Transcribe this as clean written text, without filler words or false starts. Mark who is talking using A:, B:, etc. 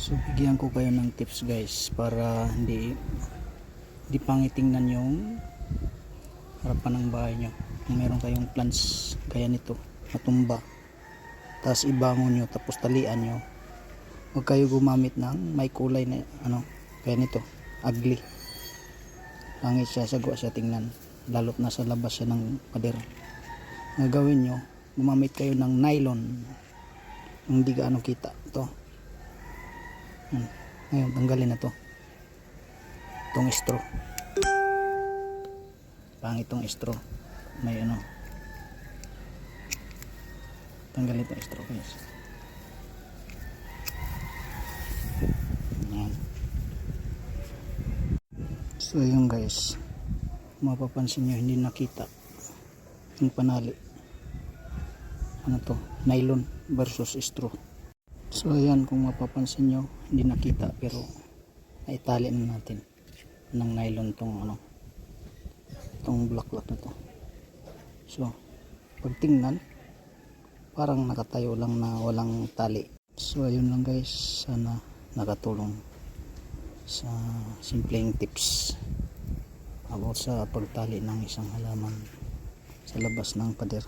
A: So bigyan ko kayo ng tips guys para hindi pangitingnan yung harapan ng bahay nyo. Kung meron kayong plants gaya nito matumba, tapos ibangon nyo tapos talian nyo, huwag kayo gumamit ng may kulay na kaya nito ugly, pangit siya, sagwa siya tingnan, lalo't nasa labas siya ng pader. Ang gawin nyo, gumamit kayo ng nylon, hindi gaano kita ito. Ngayon tanggalin na to, itong straw, pangit itong straw, may tanggalin itong straw guys. Ayan. So yun guys, mapapansin nyo hindi nakita yung panali, to, nylon versus straw. So ayan, kung mapapansin nyo hindi nakita, pero naitali na natin ng nylon tong itong black na to. So pag tingnan parang nakatayo lang na walang tali. So ayun lang guys, sana nakatulong sa simpleng tips about sa pagtali ng isang halaman sa labas ng pader.